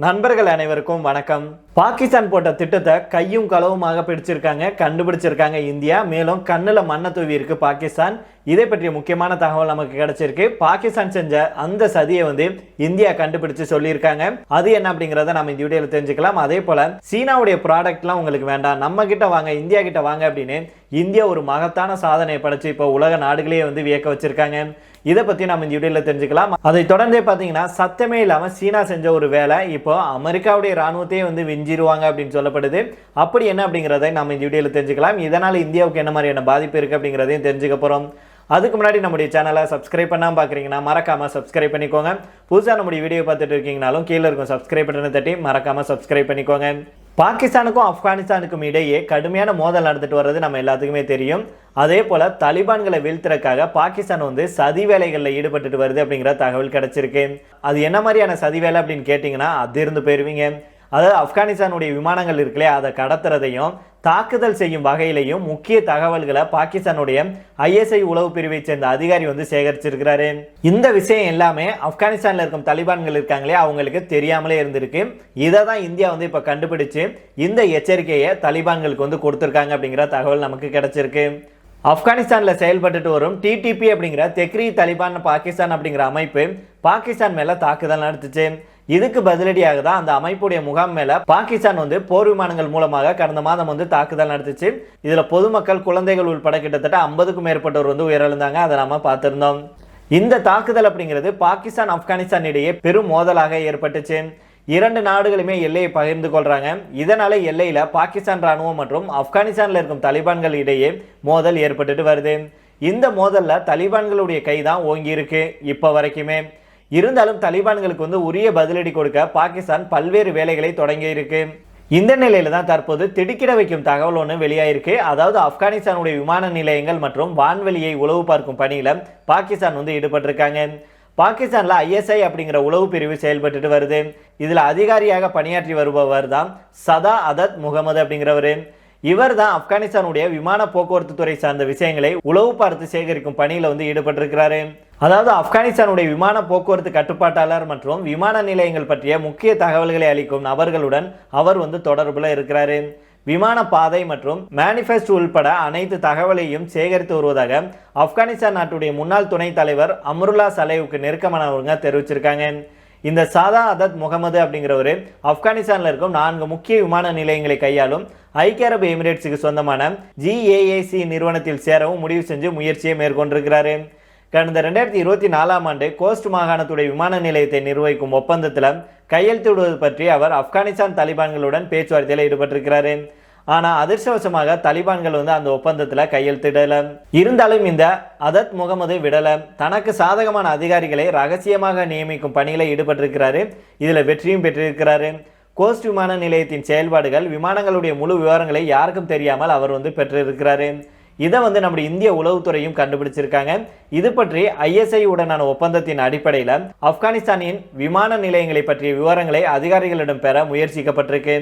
நண்பர்கள் அனைவருக்கும் வணக்கம். பாகிஸ்தான் போட்ட திட்டத்தை கையும் களவுமாக பிடிச்சிருக்காங்க, கண்டுபிடிச்சிருக்காங்க இந்தியா. மேலும் கண்ணுல மண்ணை தூவி இருக்கு பாகிஸ்தான். இதை பற்றிய முக்கியமான தகவல் நமக்கு கிடைச்சிருக்கு. பாகிஸ்தான் செஞ்ச அந்த சதியை இந்தியா கண்டுபிடிச்சு சொல்லியிருக்காங்க. அது என்ன அப்படிங்கறத நம்ம இந்த வீடியோல தெரிஞ்சுக்கலாம். அதே போல சீனாவுடைய ப்ராடக்ட்லாம் உங்களுக்கு வேண்டாம், நம்ம கிட்ட வாங்க, இந்தியா கிட்ட வாங்க அப்படின்னு இந்தியா ஒரு மகத்தான சாதனையை படைச்சு இப்போ உலக நாடுகளே வியக்க வச்சிருக்காங்க. இதை பத்தி நம்ம இந்த வீடியோல தெரிஞ்சுக்கலாம். அதை தொடர்ந்தே பாத்தீங்கன்னா சத்தமே இல்லாம சீனா செஞ்ச ஒரு வேலை இப்போ அமெரிக்காவுடைய ராணுவத்தையே விஞ்சிருவாங்க அப்படின்னு சொல்லப்படுது. அப்படி என்ன அப்படிங்கறதை நம்ம இந்த வீடியோல தெரிஞ்சுக்கலாம். இதனால இந்தியாவுக்கு என்ன மாதிரியான பாதிப்பு இருக்கு அப்படிங்கறதையும் தெரிஞ்சுக்க போறோம். அதுக்கு முன்னாடி நம்முடைய சேனலை சப்ஸ்கிரைப் பண்ணாம பாக்குறீங்கன்னா மறக்காம சப்ஸ்கிரைப் பண்ணிக்கோங்க. புதுசா நம்முடைய வீடியோ பார்த்துட்டு இருக்கீங்கனாலும் கீழே இருக்கும் சப்ஸ்கிரைப் பட்டனை தட்டி மறக்காம சப்ஸ்கிரைப் பண்ணிக்கோங்க. பாகிஸ்தானுக்கும் ஆப்கானிஸ்தானுக்கும் இடையே கடுமையான மோதல் நடந்துட்டு வர்றது நம்ம எல்லாத்துக்குமே தெரியும். அதே போல தாலிபான்களை வீழ்த்துறதுக்காக பாகிஸ்தான் சதி வேலைகளில் ஈடுபட்டு வருது அப்படிங்கிற தகவல் கிடைச்சிருக்கு. அது என்ன மாதிரியான சதி வேலை அப்படின்னு கேட்டீங்கன்னா அதிர்ந்து போயிருவீங்க. அதாவது ஆப்கானிஸ்தானுடைய விமானங்கள் இருக்குல்லையே, அதை கடத்துறதையும் தாக்குதல் செய்யும் வகையிலையும் முக்கிய தகவல்களை பாகிஸ்தானுடைய ISI உளவு பிரிவை சேர்ந்த அதிகாரி சேகரிச்சிருக்கிறாரு. இந்த விஷயம் எல்லாமே ஆப்கானிஸ்தான்ல இருக்கும் தாலிபான்கள் இருக்காங்களே அவங்களுக்கு தெரியாமலே இருந்திருக்கு. இதை தான் இந்தியா இப்ப கண்டுபிடிச்சு இந்த எச்சரிக்கையை தாலிபான்களுக்கு கொடுத்திருக்காங்க அப்படிங்கிற தகவல் நமக்கு கிடைச்சிருக்கு. ஆப்கானிஸ்தான்ல செயல்பட்டு வரும் TTP அப்படிங்கிற தெக்ரி தாலிபான் பாகிஸ்தான் அப்படிங்கிற அமைப்பு பாகிஸ்தான் மேல தாக்குதல் நடத்துச்சு. இதுக்கு பதிலடியாக தான் அந்த அமைப்புடைய முகாம் மேல பாகிஸ்தான் போர் விமானங்கள் மூலமாக கடந்த மாதம் தாக்குதல் நடத்துச்சு. இதுல பொதுமக்கள், குழந்தைகள் உள்பட கிட்டத்தட்ட 50க்கும் மேற்பட்டவர் உயிரிழந்தாங்க. அதை நாம பார்த்திருந்தோம். இந்த தாக்குதல் அப்படிங்கிறது பாகிஸ்தான் ஆப்கானிஸ்தான் இடையே பெரும் மோதலாக ஏற்பட்டுச்சு. இரண்டு நாடுகளுமே எல்லையை பகிர்ந்து கொள்றாங்க. இதனால எல்லையில பாகிஸ்தான் ராணுவம் மற்றும் ஆப்கானிஸ்தான்ல இருக்கும் தாலிபான்கள் இடையே மோதல் ஏற்பட்டுட்டு வருது. இந்த மோதல்ல தாலிபான்களுடைய கைதான் ஓங்கி இருக்கு இப்ப வரைக்குமே. இருந்தாலும் தாலிபான்களுக்கு உரிய பதிலடி கொடுக்க பாகிஸ்தான் பல்வேறு வேலைகளை தொடங்கி இருக்கு. இந்த நிலையில தான் தற்போது திடுக்கிட வைக்கும் தகவல் வெளியாயிருக்கு. அதாவது ஆப்கானிஸ்தானுடைய விமான நிலையங்கள் மற்றும் வான்வெளியை உளவு பார்க்கும் பணியில பாகிஸ்தான் ஈடுபட்டிருக்காங்க. பாகிஸ்தான்ல ISI அப்படிங்கிற உளவு பிரிவு செயல்பட்டு வருது. இதுல அதிகாரியாக பணியாற்றி வருபவர் தான் சதா அதத் முகமது அப்படிங்கிறவரு. இவர் தான் ஆப்கானிஸ்தானுடைய விமான போக்குவரத்து துறை சார்ந்த விஷயங்களை உளவு பார்த்து சேகரிக்கும் பணியில ஈடுபட்டிருக்கிறாரு. அதாவது ஆப்கானிஸ்தானுடைய விமான போக்குவரத்து கட்டுப்பாட்டாளர் மற்றும் விமான நிலையங்கள் பற்றிய முக்கிய தகவல்களை அளிக்கும் நபர்களுடன் அவர் தொடர்புல இருக்கிறாரு. விமான பாதை மற்றும் மேனிஃபெஸ்டோ உள்பட அனைத்து தகவலையும் சேகரித்து வருவதாக ஆப்கானிஸ்தான் நாட்டுடைய முன்னாள் துணைத் தலைவர் அம்ருல்லா சலேவுக்கு நெருக்கமானவங்க தெரிவிச்சிருக்காங்க. இந்த சாதா அதத் முகமது அப்படிங்கிறவரு ஆப்கானிஸ்தான்ல இருக்கும் 4 முக்கிய விமான நிலையங்களை கையாளும் ஐக்கிய அரபு எமிரேட்ஸுக்கு சொந்தமான GAAC நிறுவனத்தில் சேரவும் முடிவு செஞ்சு முயற்சியை மேற்கொண்டிருக்கிறாரு. கடந்த 2024ஆம் ஆண்டு கோஸ்ட் மாகாணத்துடைய விமான நிலையத்தை நிர்வகிக்கும் ஒப்பந்தத்தில் கையெழுத்திடுவது பற்றி அவர் ஆப்கானிஸ்தான் தாலிபான்களுடன் பேச்சுவார்த்தையில் ஈடுபட்டிருக்கிறாரு. ஆனா அதிர்ஷ்டவசமாக தாலிபான்கள் அந்த ஒப்பந்தத்தில் கையெழுத்திடல. இருந்தாலும் இந்த அதத் முகமது விடல. தனக்கு சாதகமான அதிகாரிகளை ரகசியமாக நியமிக்கும் பணியில ஈடுபட்டிருக்கிறாரு. இதுல வெற்றியும் பெற்றிருக்கிறாரு. கோஸ்ட் விமான நிலையத்தின் செயல்பாடுகள், விமானங்களுடைய முழு விவரங்களை யாருக்கும் தெரியாமல் அவர் பெற்றிருக்கிறாரு. இதை நம்முடைய இந்திய உளவுத்துறையும் கண்டுபிடிச்சிருக்காங்க. இது பற்றி ISI உடனான ஒப்பந்தத்தின் அடிப்படையில் ஆப்கானிஸ்தானின் விமான நிலையங்களை பற்றிய விவரங்களை அதிகாரிகளிடம் பெற முயற்சிக்கப்பட்டிருக்கு.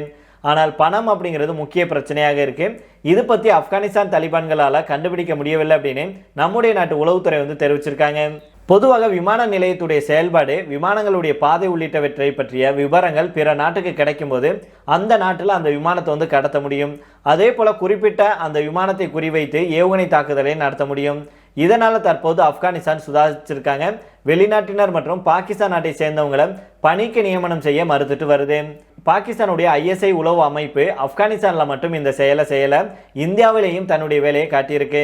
ஆனால் பணம் அப்படிங்கிறது முக்கிய பிரச்சனையாக இருக்கு. இது பற்றி ஆப்கானிஸ்தான் தாலிபான்களால கண்டுபிடிக்க முடியவில்லை அப்படின்னு நம்முடைய நாட்டு உளவுத்துறை தெரிவிச்சிருக்காங்க. பொதுவாக விமான நிலையத்துடைய செயல்பாடு, விமானங்களுடைய பாதை உள்ளிட்டவற்றை பற்றிய விவரங்கள் பிற நாட்டுக்கு கிடைக்கும் போது அந்த நாட்டில் அந்த விமானத்தை கடத்த முடியும். அதே போல குறிப்பிட்ட அந்த விமானத்தை குறிவைத்து ஏவுகணை தாக்குதலை நடத்த முடியும். இதனால தற்போது ஆப்கானிஸ்தான் சுதாரிச்சிருக்காங்க. வெளிநாட்டினர் மற்றும் பாகிஸ்தான் நாட்டை சேர்ந்தவங்களை பணிக்கு நியமனம் செய்ய மறுத்துட்டு வருது. பாகிஸ்தானுடைய ISI உளவு அமைப்பு ஆப்கானிஸ்தான்ல மட்டும் இந்த செயலை செய்யல, இந்தியாவிலேயும் தன்னுடைய வேலையை காட்டியிருக்கு.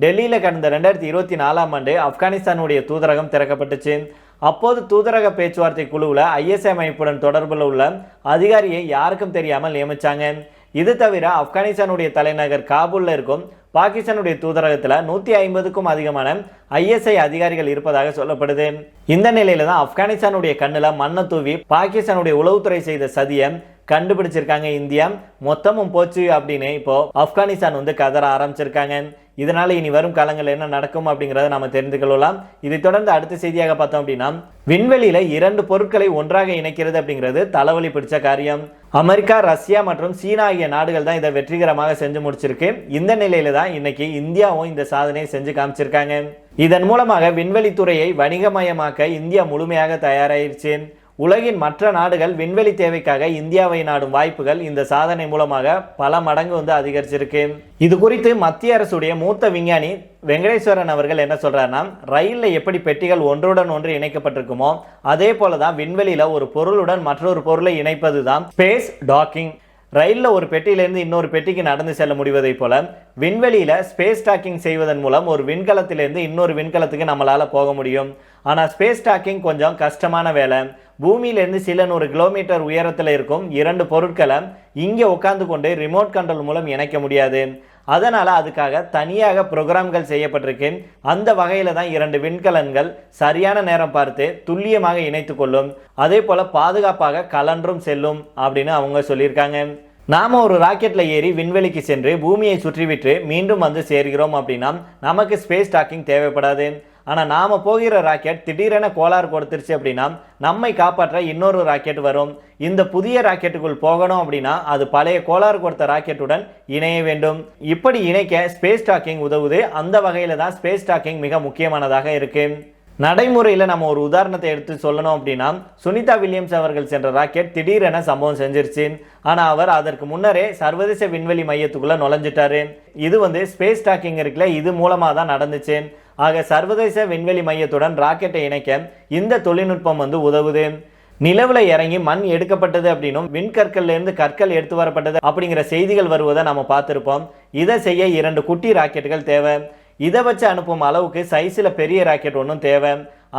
டெல்லியில கடந்த 2024ஆம் ஆண்டு ஆப்கானிஸ்தானுடைய தூதரகம் திறக்கப்பட்டுச்சு. அப்போது தூதரக பேச்சுவார்த்தை குழுவில் ISI அமைப்புடன் தொடர்பில் உள்ள அதிகாரியை யாருக்கும் தெரியாமல் நியமிச்சாங்க. இது தவிர ஆப்கானிஸ்தானுடைய தலைநகர் காபூல்ல இருக்கும் பாகிஸ்தானுடைய தூதரகத்தில் 150க்கும் அதிகமான ISI அதிகாரிகள் இருப்பதாக சொல்லப்படுது. இந்த நிலையில தான் ஆப்கானிஸ்தானுடைய கண்ணுல மண்ணை தூவி பாகிஸ்தானுடைய உளவுத்துறை செய்த சதியை கண்டுபிடிச்சிருக்காங்க இந்தியா. மொத்தமும் போச்சு அப்படின்னு இப்போ ஆப்கானிஸ்தான் கதற ஆரம்பிச்சிருக்காங்க. இதனால இனி வரும் காலங்கள் என்ன நடக்கும் அப்படிங்கறத நாம தெரிந்து கொள்ளலாம். இதை தொடர்ந்து அடுத்த செய்தியாக பார்த்தோம் அப்படின்னா, விண்வெளியில 2 பொருட்களை ஒன்றாக இணைக்கிறது அப்படிங்கிறது தலைவலி பிடிச்ச காரியம். அமெரிக்கா, ரஷ்யா மற்றும் சீனா ஆகிய நாடுகள் தான் இதை வெற்றிகரமாக செஞ்சு முடிச்சிருக்கு. இந்த நிலையில தான் இன்னைக்கு இந்தியாவும் இந்த சாதனையை செஞ்சு காமிச்சிருக்காங்க. இதன் மூலமாக விண்வெளித்துறையை வணிகமயமாக்க இந்தியா முழுமையாக தயாராயிருச்சு. உலகின் மற்ற நாடுகள் விண்வெளி தேவைக்காக இந்தியாவை நாடும் வாய்ப்புகள் இந்த சாதனை மூலமாக பல மடங்கு அதிகரிச்சிருக்கு. இது குறித்து மத்திய அரசுடைய மூத்த விஞ்ஞானி வெங்கடேஸ்வரன் அவர்கள் என்ன சொல்றாருன்னா, ரயில்ல எப்படி பெட்டிகள் ஒன்றுடன் ஒன்று இணைக்கப்பட்டிருக்குமோ அதே போலதான் விண்வெளியில ஒரு பொருளுடன் மற்றொரு பொருளை இணைப்பதுதான் ஸ்பேஸ் டாக்கிங். ரயில்ல ஒரு பெட்டியிலிருந்து இன்னொரு பெட்டிக்கு நடந்து செல்ல முடிவதை போல விண்வெளியில ஸ்பேஸ் டாக்கிங் செய்வதன் மூலம் ஒரு விண்கலத்திலிருந்து இன்னொரு விண்கலத்துக்கு நம்மளால போக முடியும். ஆனா ஸ்பேஸ் டாக்கிங் கொஞ்சம் கஷ்டமான வேலை. பூமியிலிருந்து சில 100 கிலோமீட்டர் உயரத்தில் இருக்கும் 2 பொருட்களை இங்கே உட்கார்ந்து கொண்டு ரிமோட் கண்ட்ரோல் மூலம் இணைக்க முடியாது. அதனால அதுக்காக தனியாக ப்ரோக்ராம்கள் செய்யப்பட்டிருக்கு. அந்த வகையில தான் 2 விண்கலன்கள் சரியான நேரம் பார்த்து துல்லியமாக இணைத்து கொள்ளும். அதே போல பாதுகாப்பாக கலன்றும் செல்லும் அப்படின்னு அவங்க சொல்லியிருக்காங்க. நாம ஒரு ராக்கெட்ல ஏறி விண்வெளிக்கு சென்று பூமியை சுற்றிவிட்டு மீண்டும் சேர்கிறோம் அப்படின்னா நமக்கு ஸ்பேஸ் டாக்கிங் தேவைப்படாது. ஆனா நாம போகிற ராக்கெட் திடீரென கோளாறு கொடுத்துருச்சு அப்படின்னா நம்மை காப்பாற்ற இன்னொரு ராக்கெட் வரும். இந்த புதிய ராக்கெட்டுக்குள் போகணும் அப்படின்னா அது பழைய கோளாறு கொடுத்த ராக்கெட்டுடன் இணைய வேண்டும். இப்படி இணைக்க ஸ்பேஸ் டாக்கிங் உதவுது. அந்த வகையில தான் ஸ்பேஸ் டாக்கிங் மிக முக்கியமானதாக இருக்கு. நடைமுறையில் நம்ம ஒரு உதாரணத்தை எடுத்து சொல்லணும் அப்படின்னா, சுனிதா வில்லியம்ஸ் அவர்கள் சென்ற ராக்கெட் திடீரென சம்பவம் செஞ்சிருச்சு. ஆனால் அவர் அதற்கு முன்னரே சர்வதேச விண்வெளி மையத்துக்குள்ள நுழைஞ்சிட்டாரு. இது ஸ்பேஸ் டாக்கிங் இருக்குல்ல, இது மூலமாக தான் நடந்துச்சு. ஆக சர்வதேச விண்வெளி மையத்துடன் ராக்கெட்டை இணைக்க இந்த தொழில்நுட்பம் உதவுது. நிலவுல இறங்கி மண் எடுக்கப்பட்டது அப்படின்னும் விண்கற்கள்ல இருந்து கற்கள் எடுத்து வரப்பட்டது அப்படிங்கிற செய்திகள் வருவதை நம்ம பார்த்திருப்போம். இதை செய்ய 2 குட்டி ராக்கெட்டுகள் தேவை. இதை வச்சு அனுப்பும் அளவுக்கு சைஸ்ல பெரிய ராக்கெட் ஒன்றும் தேவை.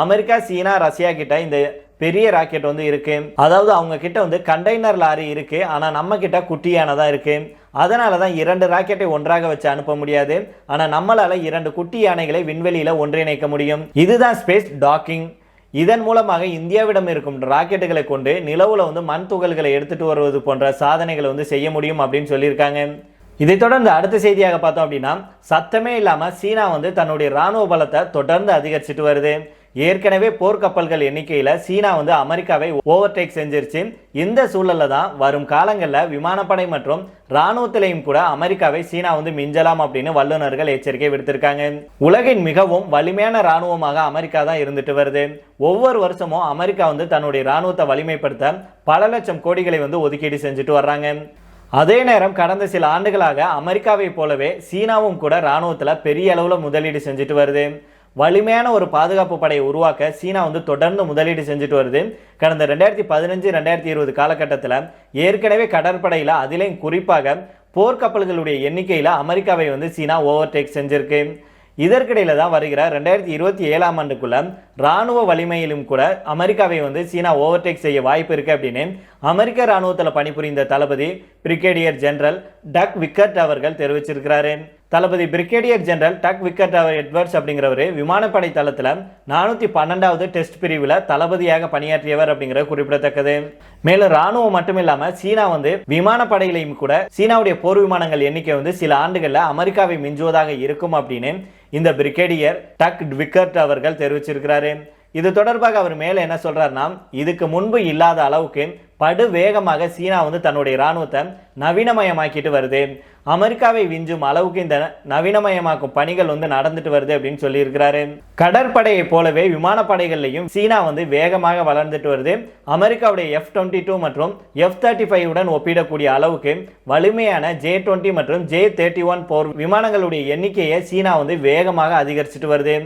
அமெரிக்கா, சீனா, ரஷ்யா கிட்ட இந்த பெரிய ராக்கெட் இருக்கு. அதாவது அவங்க கிட்ட கண்டெய்னர் லாரி இருக்கு. ஆனா நம்ம கிட்ட குட்டியானதான் இருக்கு. அதனாலதான் 2 ராக்கெட்டை ஒன்றாக வச்சு அனுப்ப முடியாது. ஆனா நம்மளால 2 குட்டி யானைகளை விண்வெளியில ஒன்றிணைக்க முடியும். இதுதான் ஸ்பேஸ் டாக்கிங். இதன் மூலமாக இந்தியாவிடம் இருக்கும் ராக்கெட்டுகளை கொண்டு நிலவுல மண் துகள்களை எடுத்துட்டு வருவது போன்ற சாதனைகளை செய்ய முடியும் அப்படின்னு சொல்லியிருக்காங்க. இதை தொடர்ந்து அடுத்த செய்தியாக பார்த்தோம் அப்படின்னா, சத்தமே இல்லாம சீனா தன்னுடைய ராணுவ பலத்தை தொடர்ந்து அதிகரிச்சுட்டு வருது. ஏற்கனவே போர்க்கப்பல்கள் எண்ணிக்கையில சீனா அமெரிக்காவை ஓவர்டேக் செஞ்சிருச்சு. இந்த சூழல்ல தான் வரும் காலங்களில் விமானப்படை மற்றும் ராணுவத்திலையும் கூட அமெரிக்காவை சீனா மிஞ்சலாம் அப்படின்னு வல்லுநர்கள் எச்சரிக்கை விடுத்திருக்காங்க. உலகின் மிகவும் வலிமையான ராணுவமாக அமெரிக்கா தான் இருந்துட்டு வருது. ஒவ்வொரு வருஷமும் அமெரிக்கா தன்னுடைய ராணுவத்தை வலிமைப்படுத்த பல லட்சம் கோடிகளை ஒதுக்கீடு செஞ்சுட்டு வர்றாங்க. அதே நேரம் கடந்த சில ஆண்டுகளாக அமெரிக்காவை போலவே சீனாவும் கூட ராணுவத்துல பெரிய அளவுல முதலீடு செஞ்சுட்டு வருது. வலிமையான ஒரு பாதுகாப்பு படையை உருவாக்க சீனா தொடர்ந்து முதலீடு செஞ்சுட்டு வருது. கடந்த 2015-2020 காலகட்டத்தில் ஏற்கனவே கடற்படையில அதிலையும் குறிப்பாக போர்க்கப்பல்களுடைய எண்ணிக்கையில அமெரிக்காவை சீனா ஓவர்டேக் செஞ்சிருக்கு. இதற்கிடையில தான் வருகிற 2027ஆம் ஆண்டுக்குள்ள ராணுவ வலிமையிலும் கூட அமெரிக்காவை சீனா ஓவர்டேக் செய்ய வாய்ப்பு இருக்கு அப்படின்னு அமெரிக்க ராணுவத்தில் பணிபுரிந்த தளபதி பிரிகேடியர் ஜெனரல் டக் விக்கர்ட் அவர்கள் தெரிவிச்சிருக்கிறாரு. தளபதி பிரிகேடியர் ஜெனரல் டக் விக்கர்ட் எட்வர்ட்ஸ் அப்படிங்கிறவர் விமானப்படை தளத்தில் 412வது டெஸ்ட் பிரிவில் தளபதியாக பணியாற்றியவர் அப்படிங்கிறது குறிப்பிடத்தக்கது. மேலும் ராணுவம் மட்டுமில்லாம சீனா விமானப்படையிலையும் கூட சீனாவுடைய போர் விமானங்கள் எண்ணிக்கை சில ஆண்டுகள்ல அமெரிக்காவை மிஞ்சுவதாக இருக்கும் அப்படின்னு இந்த பிரிகேடியர் டக் விக்கர்ட் அவர்கள் தெரிவிச்சிருக்கிறாரு. இது தொடர்பாக அவர் மேல என்ன சொல்றாருன்னா, இதுக்கு முன்பு இல்லாத அளவுக்கு படு வேகமாக சீனா தன்னுடைய ராணுவத்தை நவீனமயமாக்கிட்டு வருது. அமெரிக்காவை விஞ்சும் அளவுக்கு இந்த நவீனமயமாக்கும் பணிகள் நடந்துட்டு வருது அப்படின்னு சொல்லி இருக்கிறாரு. கடற்படையை போலவே விமானப்படைகள்லையும் சீனா வேகமாக வளர்ந்துட்டு வருது. அமெரிக்காவுடைய F-22 மற்றும் F-35 உடன் ஒப்பிடக்கூடிய அளவுக்கு வலிமையான J-20 மற்றும் J-31 போர் விமானங்களுடைய எண்ணிக்கையை சீனா வேகமாக அதிகரிச்சுட்டு வருது.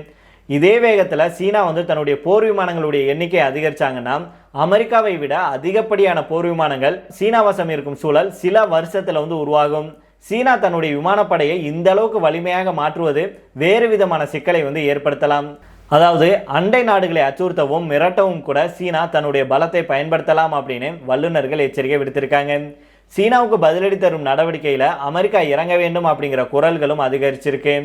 இதே வேகத்துல சீனா தன்னுடைய போர் விமானங்களுடைய எண்ணிக்கை அதிகரிச்சாங்கன்னா அமெரிக்காவை விட அதிகப்படியான போர் விமானங்கள் சீனா வசம் இருக்கும் சூழல் சில வருஷத்துல உருவாகும். சீனா தன்னுடைய விமானப்படையை இந்த அளவுக்கு வலிமையாக மாற்றுவது வேறு விதமான சிக்கலை ஏற்படுத்தலாம். அதாவது அண்டை நாடுகளை அச்சுறுத்தவும் மிரட்டவும் கூட சீனா தன்னுடைய பலத்தை பயன்படுத்தலாம் அப்படின்னு வல்லுநர்கள் எச்சரிக்கை விடுத்திருக்காங்க. சீனாவுக்கு பதிலடி தரும் நடவடிக்கையில அமெரிக்கா இறங்க வேண்டும் அப்படிங்கிற குரல்களும் அதிகரிச்சிருக்கு.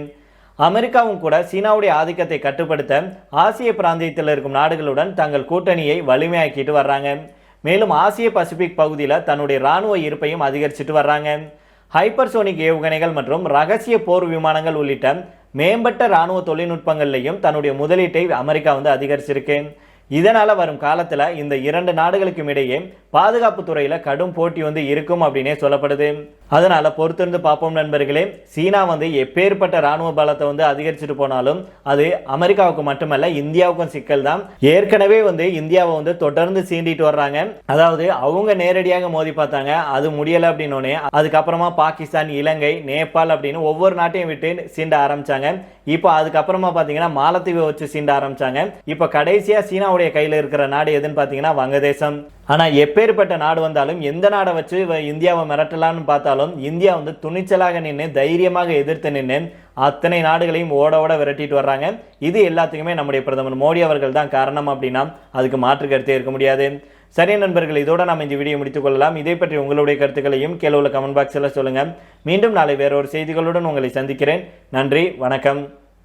அமெரிக்காவும் கூட சீனாவுடைய ஆதிக்கத்தை கட்டுப்படுத்த ஆசிய பிராந்தியத்தில் இருக்கும் நாடுகளுடன் தங்கள் கூட்டணியை வலிமையாக்கிட்டு வர்றாங்க. மேலும் ஆசிய பசிபிக் பகுதியில் தன்னுடைய இராணுவ இருப்பையும் அதிகரிச்சுட்டு வர்றாங்க. ஹைப்பர்சோனிக் ஏவுகணைகள் மற்றும் ரகசிய போர் விமானங்கள் உள்ளிட்ட மேம்பட்ட இராணுவ தொழில்நுட்பங்கள்லையும் தன்னுடைய முதலீட்டை அமெரிக்கா அதிகரிச்சிருக்கு. இதனால வரும் காலத்துல இந்த 2 நாடுகளுக்கும் இடையே பாதுகாப்பு துறையில கடும் போட்டி வந்து இருக்கும் அப்படின்னே சொல்லப்படுது. அதனால பொறுத்திருந்து பார்ப்போம் நண்பர்களே. சீனா வந்து எப்பேற்பட்ட ராணுவ பலத்தை வந்து அதிகரிச்சுட்டு போனாலும் அது அமெரிக்காவுக்கு மட்டுமல்ல இந்தியாவுக்கும் சிக்கல் தான். ஏற்கனவே வந்து இந்தியாவை வந்து தொடர்ந்து சீண்டிட்டு வர்றாங்க. அதாவது அவங்க நேரடியாக மோதி பார்த்தாங்க, அது முடியல அப்படின்னோடனே அதுக்கப்புறமா பாகிஸ்தான், இலங்கை, நேபாள் அப்படின்னு ஒவ்வொரு நாட்டையும் விட்டு சீண்ட ஆரம்பிச்சாங்க. இப்போ அதுக்கப்புறமா பாத்தீங்கன்னா மாலத்தீவை வச்சு சீண்ட ஆரம்பிச்சாங்க. இப்போ கடைசியா சீனாவுடைய கையில இருக்கிற நாடு எதுன்னு பாத்தீங்கன்னா வங்கதேசம். ஆனா எப்பேற்பட்ட நாடு வந்தாலும் எந்த நாடை வச்சு இந்தியாவை மிரட்டலான்னு பார்த்தாலும் இந்தியா வந்து துணிச்சலாக நின்று தைரியமாக எதிர்த்து நின்று அத்தனை நாடுகளையும் ஓட ஓட விரட்டிட்டு வர்றாங்க. இது எல்லாத்துக்குமே நம்முடைய பிரதமர் மோடி அவர்கள் தான் காரணம் அப்படின்னா அதுக்கு மாற்று கருத்தே இருக்க முடியாது. சரி நண்பர்கள், இதோட நாம் இந்த வீடியோ முடித்துக் கொள்ளலாம். இதை பற்றி உங்களுடைய கருத்துக்களையும் கீழே உள்ள கமெண்ட் பாக்ஸில் சொல்லுங்க. மீண்டும் நாளை வேறொரு செய்திகளுடன் உங்களை சந்திக்கிறேன். நன்றி, வணக்கம்.